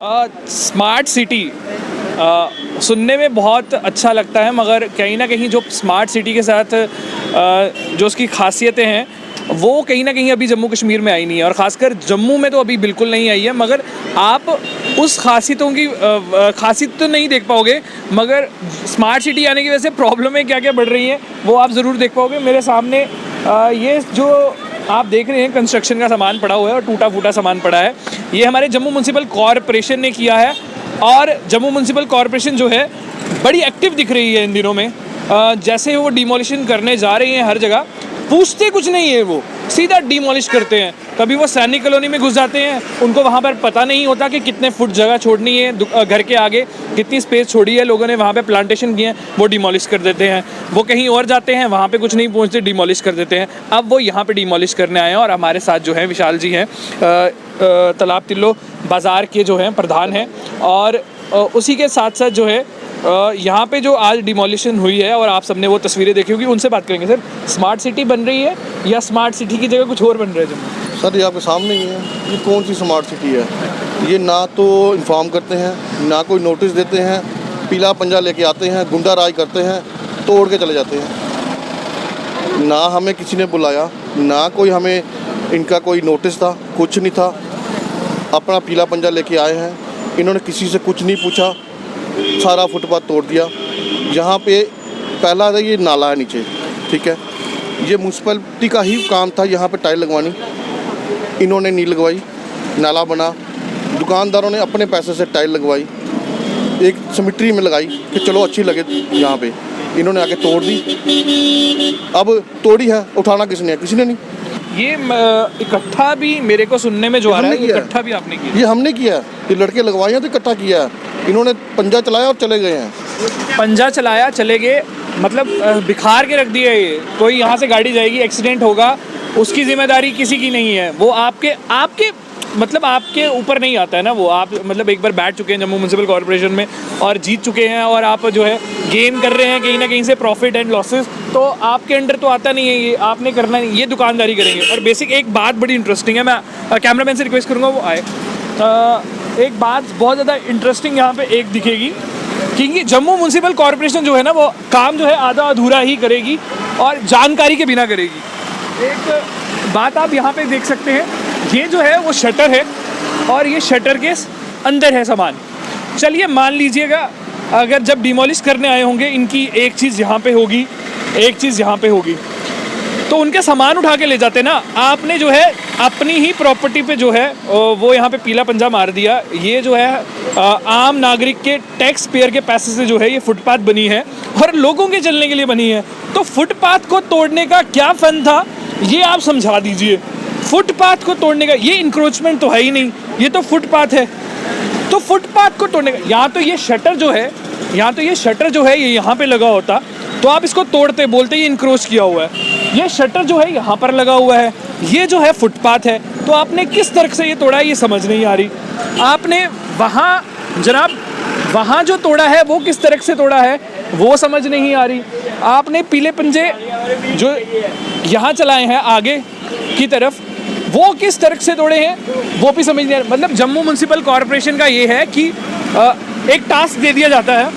Smart city सुनने में बहुत अच्छा लगता है, मगर कहीं ना कहीं जो स्मार्ट सिटी के साथ जो उसकी खासियतें हैं वो कहीं ना कहीं अभी जम्मू कश्मीर में आई नहीं है, और ख़ासकर जम्मू में तो अभी बिल्कुल नहीं आई है। मगर आप उस खासियतों की खासियत तो नहीं देख पाओगे, मगर स्मार्ट सिटी आने की वजह से प्रॉब्लमें क्या क्या बढ़ रही हैं वो आप ज़रूर देख पाओगे। मेरे सामने ये जो आप देख रहे हैं कंस्ट्रक्शन का सामान पड़ा हुआ है और टूटा फूटा सामान पड़ा है, ये हमारे जम्मू म्यूनसिपल कॉरपोरेशन ने किया है। और जम्मू म्यूनसिपल कॉरपोरेशन जो है बड़ी एक्टिव दिख रही है इन दिनों में। जैसे वो डिमोलिशन करने जा रही हैं हर जगह, पूछते कुछ नहीं है, वो सीधा डिमोलिश करते हैं। कभी वो सैनिक कॉलोनी में घुस जाते हैं, उनको वहाँ पर पता नहीं होता कि कितने फुट जगह छोड़नी है, घर के आगे कितनी स्पेस छोड़ी है लोगों ने, वहाँ पे प्लांटेशन किए हैं, वो डिमोलिश कर देते हैं। वो कहीं और जाते हैं, वहाँ पे कुछ नहीं पहुँचते, डिमोलिश कर देते हैं। अब वो यहाँ पे डिमोलिश करने आए हैं, और हमारे साथ जो है विशाल जी हैं, तालाब तिल्लो बाज़ार के जो हैं प्रधान हैं। और उसी के साथ साथ जो है यहाँ पे जो आज डिमोलिशन हुई है, और आप सबने वो तस्वीरें देखी होगी, उनसे बात करेंगे। सर, स्मार्ट सिटी बन रही है या स्मार्ट सिटी की जगह कुछ और बन रहा है जम्मू? सर, ये आपके सामने ही है, ये कौन सी स्मार्ट सिटी है? ये ना तो इन्फॉर्म करते हैं, ना कोई नोटिस देते हैं, पीला पंजा लेके आते हैं, गुंडा राज करते हैं, तोड़ के चले जाते हैं। ना हमें किसी ने बुलाया, ना कोई हमें इनका कोई नोटिस था, कुछ नहीं था। अपना पीला पंजा लेके आए हैं, इन्होंने किसी से कुछ नहीं पूछा, सारा फुटपाथ तोड़ दिया। यहाँ पे पहला ये नाला है नीचे, ठीक है, ये म्यूनसिपलिटी का ही काम था यहाँ पे टाइल लगवानी, इन्होंने नहीं लगवाई। नाला बना, दुकानदारों ने अपने पैसे से टाइल लगवाई, एक सिमेट्री में लगाई कि चलो अच्छी लगे यहाँ पे, इन्होंने आके तोड़ दी। अब तोड़ी है, उठाना किसने है? किसी ने नहीं। ये इकट्ठा भी मेरे को सुनने में जो आ रहा है, इकट्ठा भी आपने किया? ये हमने किया है, ये लड़के लगवाए हैं तो इकट्ठा किया है। इन्होंने पंजा चलाया और चले गए हैं। पंजा चलाया, चले गए, मतलब बिखार के रख दिया। ये कोई यहाँ से गाड़ी जाएगी, एक्सीडेंट होगा, उसकी जिम्मेदारी किसी की नहीं है। वो आपके मतलब आपके ऊपर नहीं आता है ना। वो आप मतलब एक बार बैठ चुके हैं जम्मू म्यूनसिपल कॉरपोरेशन में और जीत चुके हैं, और आप जो है गेन कर रहे हैं कहीं ना कहीं से प्रॉफिट एंड लॉसेस, तो आपके अंडर तो आता नहीं है। ये आपने करना नहीं, ये दुकानदारी करेंगे। और बेसिक एक बात बड़ी इंटरेस्टिंग है, मैं कैमरामैन से रिक्वेस्ट करूँगा वो आए। एक बात बहुत ज़्यादा इंटरेस्टिंग यहाँ पे एक दिखेगी, क्योंकि जम्मू म्यूनसिपल कॉरपोरेशन जो है ना, वो काम जो है आधा अधूरा ही करेगी और जानकारी के बिना करेगी। एक बात आप यहाँ पे देख सकते हैं, ये जो है वो शटर है, और ये शटर के अंदर है सामान। चलिए मान लीजिएगा अगर जब डिमोलिश करने आए होंगे, इनकी एक चीज़ यहाँ पे होगी, एक चीज़ यहाँ पे होगी, तो उनके सामान उठा के ले जाते ना। आपने जो है अपनी ही प्रॉपर्टी पे जो है वो यहाँ पे पीला पंजा मार दिया। ये जो है आम नागरिक के टैक्स पेयर के पैसे से जो है ये फुटपाथ बनी है, और लोगों के चलने के लिए बनी है। तो फुटपाथ को तोड़ने का क्या फन था, ये आप समझा दीजिए। फुटपाथ को तोड़ने का, ये इंक्रोचमेंट तो है ही नहीं, ये तो फुटपाथ है। तो फुटपाथ को तोड़ने का, यहाँ तो ये शटर जो है, ये यहाँ पे लगा होता तो आप इसको तोड़ते, बोलते ये इंक्रोच किया हुआ है। ये शटर जो है यहाँ पर लगा हुआ है, ये जो है फुटपाथ है। तो आपने किस तरह से ये तोड़ा है, ये समझ नहीं आ रही। आपने वहाँ जनाब, वहाँ जो तोड़ा है वो किस तरह से तोड़ा है वो समझ नहीं आ रही। आपने पीले पंजे जो यहाँ चलाए हैं आगे की तरफ, वो किस तरह से तोड़े हैं वो भी समझ नहीं आ रहा। मतलब जम्मू म्यूनसिपल कॉरपोरेशन का ये है कि एक टास्क दे दिया जाता है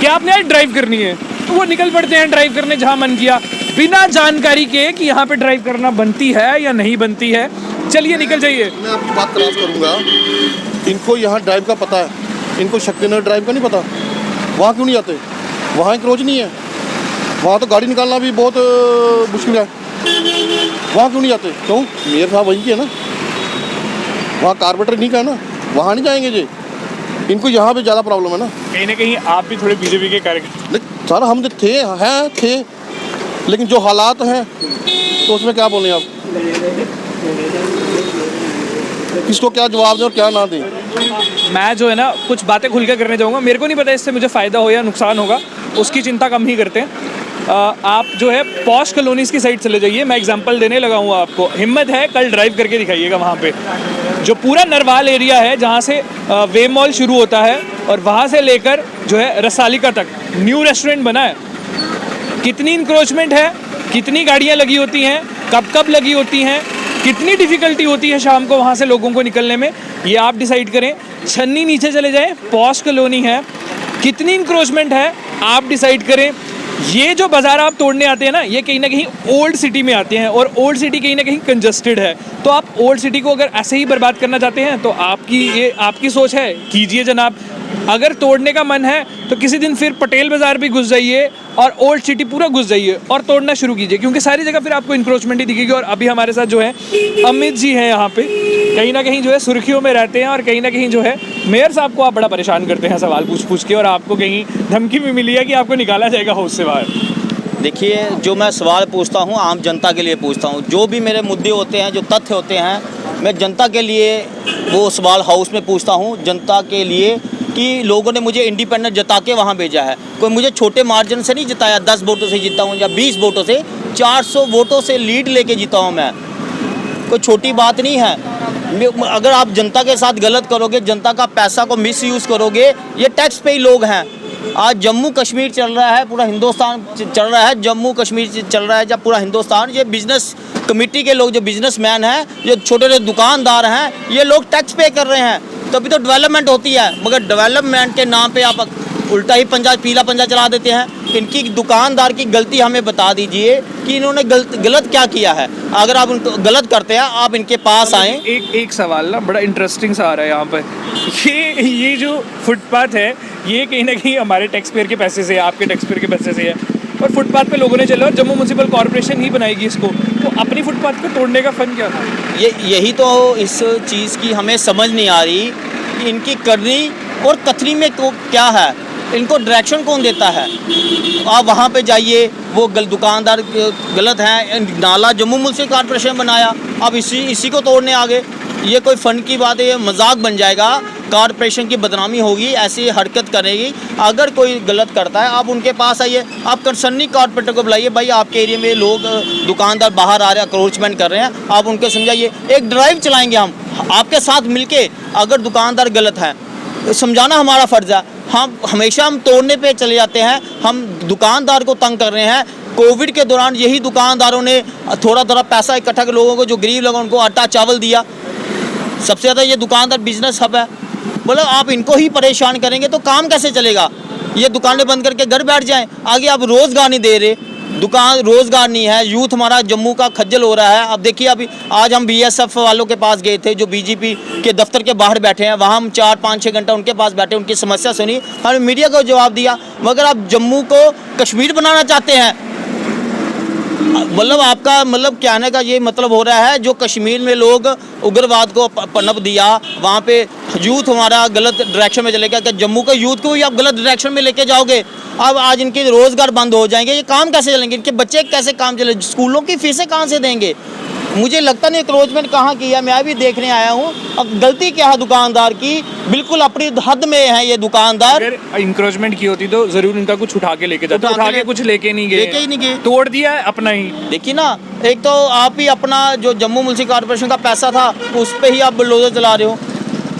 कि आपने आज ड्राइव करनी है, तो वो निकल पड़ते हैं ड्राइव करने जहाँ मन किया, बिना जानकारी के कि यहाँ पे ड्राइव करना बनती है या नहीं बनती है। चलिए निकल जाइए। मैं आपकी बात क्रॉस करूँगा, इनको यहाँ ड्राइव का पता है, इनको शक्तिनगर ड्राइव का नहीं पता। वहाँ क्यों नहीं आते? वहाँ इंक्रोच नहीं है, वहाँ तो गाड़ी निकालना भी बहुत मुश्किल है। वहाँ क्यों नहीं आते? क्यों? मेयर साहब वहीं के है ना, वहाँ कारपोरेटर नहीं का है ना, वहाँ नहीं जाएंगे जी। इनको यहाँ पे ज़्यादा प्रॉब्लम है ना कहीं आप भी थोड़े बीजेपी के कार्यकर्ता। सारा हम थे, लेकिन जो हालात हैं तो उसमें क्या बोलें आप, किसको क्या जवाब दें और क्या ना दें। मैं जो है ना कुछ बातें खुल कर करने जाऊँगा। मेरे को नहीं पता इससे मुझे फ़ायदा हो या नुकसान होगा, उसकी चिंता कम ही करते हैं। आप जो है पॉश कॉलोनीज़ की साइड चले जाइए। मैं एग्जांपल देने लगा हूँ आपको, हिम्मत है कल ड्राइव करके दिखाइएगा। वहाँ पे जो पूरा नरवाल एरिया है, जहाँ से वे मॉल शुरू होता है और वहाँ से लेकर जो है रसालिका तक न्यू रेस्टोरेंट बना है, कितनी इंक्रोचमेंट है, कितनी गाड़ियाँ लगी होती हैं, कब कब लगी होती हैं, कितनी डिफ़िकल्टी होती है शाम को वहाँ से लोगों को निकलने में। ये आप डिसाइड करें। छन्नी नीचे चले जाएं, पॉश कॉलोनी है, कितनी इंक्रोचमेंट है आप डिसाइड करें। ये जो बाज़ार आप तोड़ने आते हैं ना, ये कहीं ना कहीं ओल्ड सिटी में आते हैं और ओल्ड सिटी कहीं ना कहीं कंजस्टेड है। तो आप ओल्ड सिटी को अगर ऐसे ही बर्बाद करना चाहते हैं तो आपकी सोच है, कीजिए जनाब। अगर तोड़ने का मन है तो किसी दिन फिर पटेल बाज़ार भी घुस जाइए और ओल्ड सिटी पूरा घुस जाइए और तोड़ना शुरू कीजिए, क्योंकि सारी जगह फिर आपको इंक्रोचमेंट ही दिखेगी। और अभी हमारे साथ जो है अमित जी हैं यहाँ पे, कहीं ना कहीं जो है सुर्खियों में रहते हैं और कहीं ना कहीं जो है मेयर साहब को आप बड़ा परेशान करते हैं सवाल पूछ के, और आपको कहीं धमकी भी मिली है कि आपको निकाला जाएगा हाउस से बाहर। देखिए, जो मैं सवाल पूछता हूँ आम जनता के लिए पूछता हूँ। जो भी मेरे मुद्दे होते हैं, जो तथ्य होते हैं, मैं जनता के लिए वो सवाल हाउस में पूछता हूँ, जनता के लिए कि लोगों ने मुझे इंडिपेंडेंट जता के वहाँ भेजा है। कोई मुझे छोटे मार्जिन से नहीं जिताया, 10 वोटों से जीता हूँ या 20 वोटों से, 400 वोटों से लीड लेके जीता हूँ मैं। कोई छोटी बात नहीं है। अगर आप जनता के साथ गलत करोगे, जनता का पैसा को मिसयूज़ करोगे, ये टैक्स पे ही लोग हैं। आज जम्मू कश्मीर चल रहा है, पूरा हिंदुस्तान चल रहा है, जम्मू कश्मीर चल रहा है जब पूरा हिंदुस्तान। ये बिजनेस कमेटी के लोग, जो बिजनेसमैन हैं, जो छोटे छोटे दुकानदार हैं, ये लोग टैक्स पे कर रहे हैं, तभी तो डेवलपमेंट होती है। मगर डेवलपमेंट के नाम पे आप उल्टा ही पंजा, पीला पंजा चला देते हैं। इनकी दुकानदार की गलती हमें बता दीजिए कि इन्होंने गलत क्या किया है। अगर आप उनको गलत करते हैं, आप इनके पास आएँ। एक सवाल ना बड़ा इंटरेस्टिंग सा आ रहा है यहाँ पर। ये जो फुटपाथ है, ये कहीं ना कहीं हमारे टैक्स पेयर के पैसे से है, आपके टैक्स पेयर के पैसे से है, और फुटपाथ पे लोगों ने चला और जम्मू म्यूनसिपल कॉर्पोरेशन ही बनाएगी इसको, तो अपनी फुटपाथ को तोड़ने का फन क्या था? यही तो इस चीज़ की हमें समझ नहीं आ रही कि इनकी करनी और कथनी में क्या है, इनको डायरेक्शन कौन देता है। आप वहाँ पे जाइए, वो दुकानदार गलत हैं, नाला जम्मू म्यूनसिपल कॉर्पोरेशन बनाया, अब इसी को तोड़ने आ गए। ये कोई फ़न की बात है, ये मजाक बन जाएगा, कॉर्पोरेशन की बदनामी होगी, ऐसी हरकत करेगी। अगर कोई गलत करता है, आप उनके पास आइए, आप कंसर्निंग कॉर्पोरेटर को बुलाइए, भाई आपके एरिया में लोग दुकानदार बाहर आ रहे हैं, अक्रोचमेंट कर रहे हैं, आप उनको समझाइए। एक ड्राइव चलाएंगे हम आपके साथ मिलके, अगर दुकानदार गलत है समझाना हमारा फ़र्ज़ है। हम तोड़ने पे चले जाते हैं, हम दुकानदार को तंग कर रहे हैं। कोविड के दौरान यही दुकानदारों ने थोड़ा थोड़ा पैसा इकट्ठा कर लोगों को, जो गरीब लोगों को आटा चावल दिया। सबसे ज़्यादा ये दुकानदार बिजनेस हब है। बोलो आप इनको ही परेशान करेंगे तो काम कैसे चलेगा। ये दुकानें बंद करके घर बैठ जाएं, आगे आप रोज़गार नहीं दे रहे, दुकान रोज़गार नहीं है, यूथ हमारा जम्मू का खज्जल हो रहा है। अब देखिए, अभी आज हम BSF वालों के पास गए थे, जो BJP के दफ्तर के बाहर बैठे हैं, वहाँ हम 4-5-6 घंटा उनके पास बैठे, उनकी समस्या सुनी, हमने मीडिया को जवाब दिया। मगर आप जम्मू को कश्मीर बनाना चाहते हैं, मतलब आपका मतलब कहने का ये मतलब हो रहा है, जो कश्मीर में लोग उग्रवाद को पनप दिया, वहाँ पे यूथ हमारा गलत डायरेक्शन में चलेगा, क्या जम्मू के यूथ को भी आप गलत डायरेक्शन में लेके जाओगे। अब आज इनके रोज़गार बंद हो जाएंगे, ये काम कैसे चलेंगे, इनके बच्चे कैसे काम चले, स्कूलों की फीसें कहाँ से देंगे। मुझे लगता नहीं क्रोचमेंट कहाँ की है, मैं भी देखने आया हूँ। अब गलती क्या है दुकानदार की, बिल्कुल अपनी हद में है ये दुकानदार। अगर इंक्रोचमेंट की होती तो जरूर इनका कुछ उठा के लेके जाते, उठा के कुछ लेके नहीं गए, तोड़ दिया है अपना ही। देखिए ना, एक तो आप ही अपना जो जम्मू म्यूनसिपल कॉर्पोरेशन का पैसा था, उस पर ही आप बुलडोजर चला रहे हो।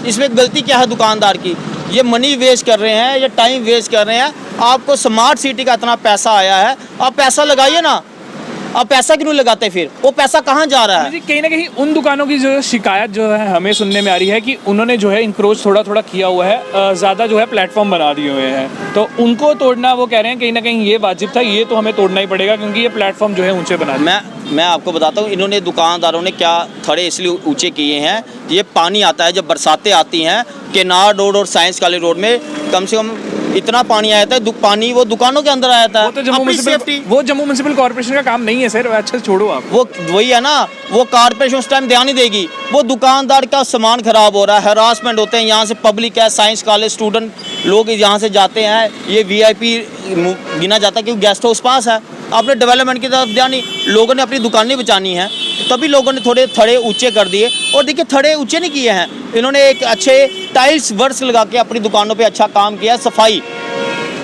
इसमें गलती क्या है दुकानदार की, ये मनी वेस्ट कर रहे हैं, ये टाइम वेस्ट कर रहे हैं। आपको स्मार्ट सिटी का इतना पैसा आया है, आप पैसा लगाइए ना। आप पैसा क्यों लगाते, फिर वो पैसा कहाँ जा रहा है। कहीं ना कहीं उन दुकानों की जो शिकायत जो है हमें सुनने में आ रही है कि उन्होंने जो है इंक्रोच थोड़ा थोड़ा किया हुआ है, ज़्यादा जो है प्लेटफॉर्म बना दिए हुए हैं, तो उनको तोड़ना वो कह रहे हैं कहीं ना कहीं ये वाजिब था, ये तो हमें तोड़ना ही पड़ेगा क्योंकि ये प्लेटफॉर्म जो है ऊंचे बना दिए। मैं आपको बताता हूँ, इन्होंने दुकानदारों ने क्या थड़े इसलिए ऊंचे किए हैं। ये पानी आता है, जब बरसातें आती हैं, केनार रोड और साइंस कॉलेज रोड में कम से कम इतना पानी आया था, पानी वो दुकानों के अंदर आया था। वो जम्मू म्यूनसिपल कॉर्पोरेशन का काम नहीं है सर, अच्छा छोड़ो आप। वो वही है ना, वो कॉर्पोरेशन उस टाइम ध्यान नहीं देगी। वो दुकानदार का सामान खराब हो रहा है, हरासमेंट होते हैं, यहाँ से पब्लिक है, साइंस कॉलेज स्टूडेंट लोग यहाँ से जाते हैं, ये VIP गिना जाता है क्योंकि गेस्ट हाउस पास है। आपने डेवलपमेंट की तरफ ध्यान नहीं, लोगों ने अपनी दुकानें बचानी है, तभी लोगों ने थोड़े थड़े ऊंचे कर दिए। और देखिए, थड़े ऊंचे नहीं किए हैं इन्होंने, एक अच्छे टाइल्स वर्क्स लगा के अपनी दुकानों पे अच्छा काम किया, सफाई।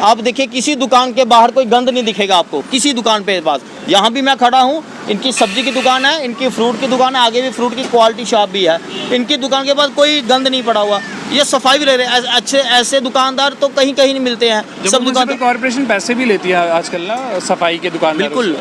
आप देखिए, किसी दुकान के बाहर कोई गंद नहीं दिखेगा आपको, किसी दुकान पे पास। यहाँ भी मैं खड़ा हूँ, इनकी सब्जी की दुकान है, इनकी फ्रूट की दुकान है, आगे भी फ्रूट की क्वालिटी शॉप भी है, इनकी दुकान के पास कोई गंद नहीं पड़ा हुआ, ये सफाई भी रह रहे हैं। अच्छे ऐसे दुकानदार तो कहीं कहीं नहीं मिलते हैं। सब दुकान कॉर्पोरेशन पैसे भी लेती है आजकल ना सफाई के दुकान। बिल्कुल,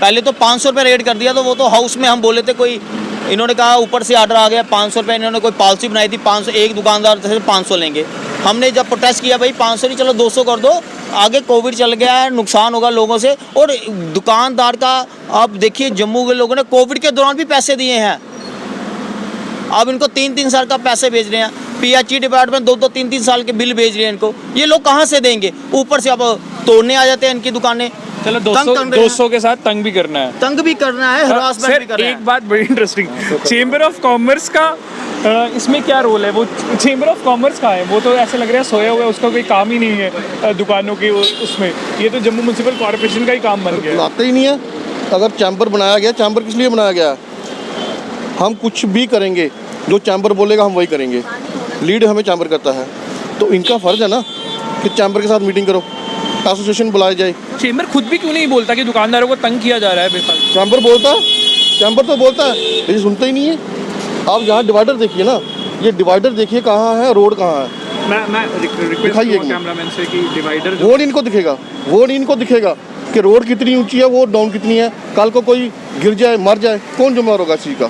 पहले तो 500 रुपये रेट कर दिया, तो वो तो हाउस में हम बोले थे कोई इन्होंने कहा ऊपर से ऑर्डर आ गया 500 रुपये, इन्होंने कोई पॉलिसी बनाई थी 500, एक दुकानदार से 500 लेंगे। हमने जब प्रोटेस्ट किया भाई 500 नहीं चलो 200 कर दो, आगे कोविड चल गया है, नुकसान होगा लोगों से। और दुकानदार का आप देखिए, जम्मू के लोगों ने कोविड के दौरान भी पैसे दिए हैं, अब इनको 3-3 साल का पैसे भेज रहे हैं। PHE डिपार्टमेंट 2-2, 3-3 साल के बिल भेज रहे हैं इनको, ये लोग कहाँ से देंगे? ऊपर से अब तोड़ने आ जाते हैं इनकी दुकानें। चलो 200 के साथ तंग भी करना है, तंग भी करना है, हरासमेंट भी करना है। एक बात बड़ी इंटरेस्टिंग, चेंबर ऑफ कॉमर्स का इसमें क्या रोल है? वो चेंबर ऑफ कॉमर्स का है, वो तो ऐसे लग रहा है सोया हुआ है, उसका कोई काम ही नहीं है दुकानों की उसमें। ये तो जम्मू म्यूनसिपल कॉर्पोरेशन का ही काम बन गया। बुलाते ही नहीं है। अगर चैम्बर बनाया गया, चैम्बर किस लिए बनाया गया? हम कुछ भी करेंगे, जो चैम्बर बोलेगा हम वही करेंगे, लीड हमें चैम्बर करता है। तो इनका फ़र्ज़ है ना कि चैम्बर के साथ मीटिंग करो, एसोसिएशन बुलाया जाए। चेंबर खुद भी क्यों नहीं बोलता कि दुकानदारों को तंग किया जा रहा है बेफालतू? चैम्बर बोलता है, चैम्बर तो बोलता है, लेकिन सुनते ही नहीं है। आप यहाँ डिवाइडर देखिए ना, ये डिवाइडर देखिए कहाँ है, रोड कहाँ है। मैं रिक्वेस्ट दिखाइए कैमरामैन से कि डिवाइडर वो नहीं इनको दिखेगा, वो नहीं इनको दिखेगा कि रोड कितनी ऊंची है, वो डाउन कितनी है। कल को कोई गिर जाए, मर जाए, कौन जिम्मेदार होगा इस चीज़ का?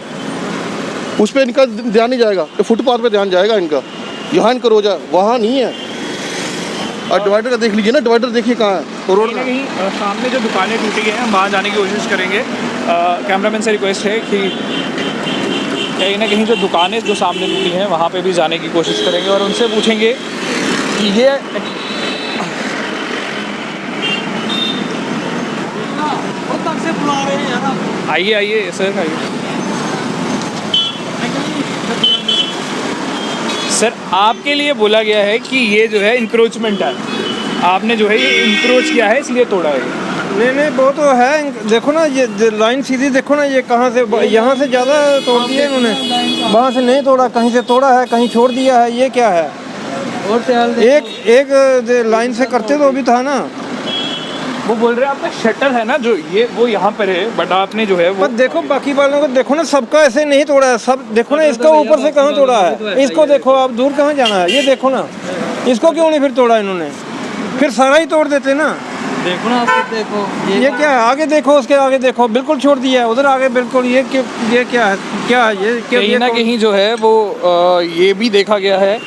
उस पर इनका ध्यान नहीं जाएगा, तो फुटपाथ पे ध्यान जाएगा इनका। यहाँ इनका रोजा वहाँ नहीं है। और डिवाइडर का देख लीजिए ना, डिवाइडर देखिए कहाँ है, रोड कहीं ना कहीं सामने जो दुकानें टूटी गई हैं, हम वहाँ जाने की कोशिश करेंगे। कैमरामैन से रिक्वेस्ट है कि कहीं ना कहीं जो दुकानें जो सामने टूटी हैं वहाँ पे भी जाने की कोशिश करेंगे और उनसे पूछेंगे कि ये आइए आइए सर, आइए सर। आपके लिए बोला गया है कि ये जो है इंक्रोचमेंट है, आपने जो है ये इंक्रोच किया है इसलिए तोड़ा है। नहीं वो तो है, देखो ना ये लाइन सीधी देखो ना, ये कहाँ से, यहाँ से ज़्यादा तोड़ दिया इन्होंने, वहाँ से नहीं तोड़ा, कहीं से तोड़ा है, कहीं छोड़ दिया है, ये क्या है? और एक लाइन से करते तो भी था ना। वो बोल रहे हैं आपका शटर है ना जो ये वो यहाँ पर है, बट आपने जो है वो पर देखो बाकी वालों को देखो ना, सबका ऐसे नहीं तोड़ा है, सब देखो ना, इसका ऊपर से कहाँ तोड़ा है, इसको देखो आप, दूर कहाँ जाना है, ये देखो ना, इसको क्यों नहीं फिर तोड़ा इन्होंने? फिर सारा ही तोड़ देते ना। देखो ना, आप देखो ये क्या है, आगे देखो, उसके आगे देखो, बिल्कुल छोड़ दिया है, उधर आगे बिल्कुल। ये क्या है, क्या है ये? कहीं ना कहीं जो है वो ये भी देखा गया है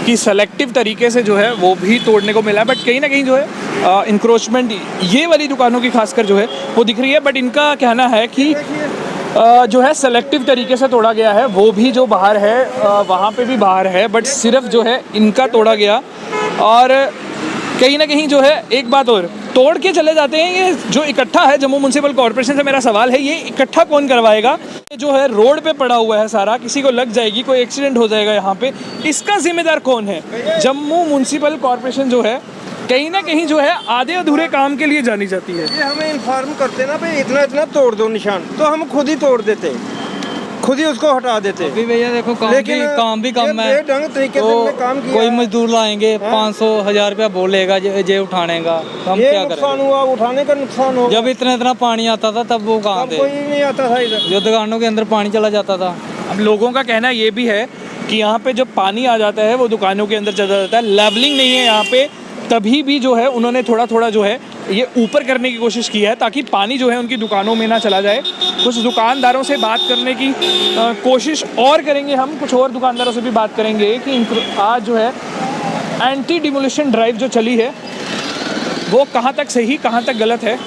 कि सेलेक्टिव तरीके से जो है वो भी तोड़ने को मिला है, बट कहीं ना कहीं जो है इंक्रोचमेंट ये वाली दुकानों की खासकर जो है वो दिख रही है। बट इनका कहना है कि जो है सेलेक्टिव तरीके से तोड़ा गया है, वो भी जो बाहर है वहाँ पे भी बाहर है, बट सिर्फ जो है इनका तोड़ा गया। और कहीं ना कहीं जो है एक बात और, तोड़ के चले जाते हैं। ये जो इकट्ठा है जम्मू म्यूनसिपल कॉर्पोरेशन से मेरा सवाल है, ये इकट्ठा कौन करवाएगा? ये जो है रोड पे पड़ा हुआ है सारा, किसी को लग जाएगी, कोई एक्सीडेंट हो जाएगा यहाँ पे, इसका जिम्मेदार कौन है? जम्मू म्यूनसिपल कॉर्पोरेशन जो है कहीं ना कहीं जो है आधे अधूरे काम के लिए जानी जाती है। ये हमें इन्फॉर्म करते ना भाई इतना इतना तोड़ दो निशान, तो हम खुद ही तोड़ देते, खुद ही उसको हटा देते। अभी भैया देखो काम भी कम है, ढंग तरीके से हमने काम किया। कोई मजदूर लाएंगे 500-1000 रुपया बोलेगा जे उठाने का, हम ये क्या नुकसान करें? हुआ, उठाने का नुकसान हो। जब इतना पानी आता था तब वो कहाँ थे? कोई नहीं आता था इधर, जो दुकानों के अंदर पानी चला जाता था। अब लोगों का कहना ये भी है कि यहाँ पे जब पानी आ जाता है वो दुकानों के अंदर चला जाता है, लेवलिंग नहीं है यहाँ पे, तभी भी जो है उन्होंने थोड़ा थोड़ा जो है ये ऊपर करने की कोशिश की है ताकि पानी जो है उनकी दुकानों में ना चला जाए। कुछ दुकानदारों से बात करने की कोशिश और करेंगे, हम कुछ और दुकानदारों से भी बात करेंगे कि आज जो है एंटी डिमोलिशन ड्राइव जो चली है वो कहाँ तक सही कहाँ तक गलत है।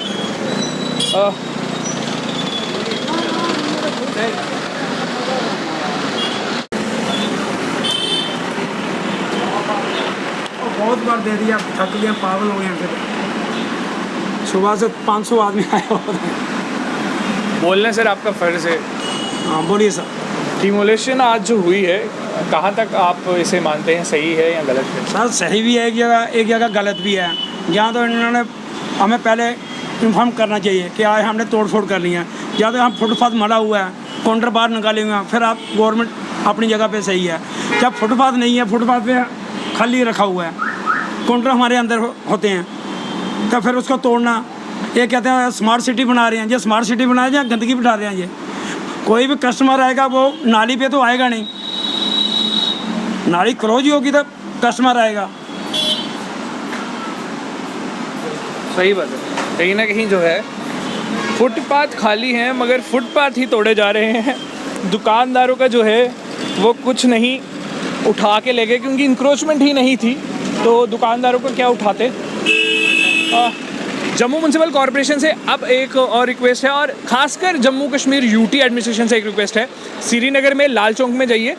बहुत बार दे दिया, थक गया, पागल हो गए। फिर सुबह से 500 आदमी आए होते हैं। बोलने सर आपका फ़र्ज़ है। हाँ बोलिए सर। डिमोलिशन आज जो हुई है कहाँ तक आप इसे मानते हैं सही है या गलत है? सर सही भी है एक जगह गलत भी है। यहाँ तो इन्होंने हमें पहले इन्फॉर्म करना चाहिए कि आज हमने तोड़ फोड़ कर लिया है, या तो यहाँ फुटपाथ मरा हुआ है, काउंटर बाहर निकाले हुए हैं, फिर आप गवर्नमेंट अपनी जगह पे सही है। जब फुटपाथ नहीं है, फुटपाथ पे खाली रखा हुआ है, काउंटर हमारे अंदर होते हैं, तो फिर उसको तोड़ना, ये कहते हैं स्मार्ट सिटी बना रहे हैं। ये स्मार्ट सिटी बना रहे हैं, गंदगी बिठा रहे हैं। ये कोई भी कस्टमर आएगा वो नाली पे तो आएगा नहीं, नाली क्लोज ही होगी तब कस्टमर आएगा। सही बात है। कहीं ना कहीं जो है फुटपाथ खाली हैं मगर फुटपाथ ही तोड़े जा रहे हैं। दुकानदारों का जो है वो कुछ नहीं उठा के ले गए, क्योंकि इंक्रोचमेंट ही नहीं थी तो दुकानदारों को क्या उठाते। जम्मू म्यूनसिपल कॉरपोरेशन से अब एक और रिक्वेस्ट है, और खासकर जम्मू कश्मीर यूटी एडमिनिस्ट्रेशन से एक रिक्वेस्ट है। श्रीनगर में लाल चौक में जाइए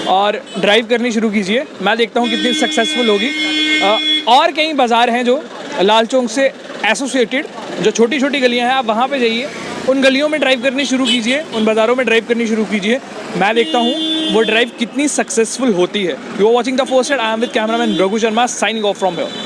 और ड्राइव करनी शुरू कीजिए, मैं देखता हूँ कितनी सक्सेसफुल होगी। और कई बाज़ार हैं जो लाल चौक से एसोसिएटेड, जो छोटी छोटी गलियाँ हैं, आप वहाँ पे जाइए, उन गलियों में ड्राइव करनी शुरू कीजिए, उन बाज़ारों में ड्राइव करनी शुरू कीजिए। मैं देखता हूँ वो ड्राइव कितनी सक्सेसफुल होती है। You are watching the first aid, I am with cameraman Raghu Sharma, signing off from here.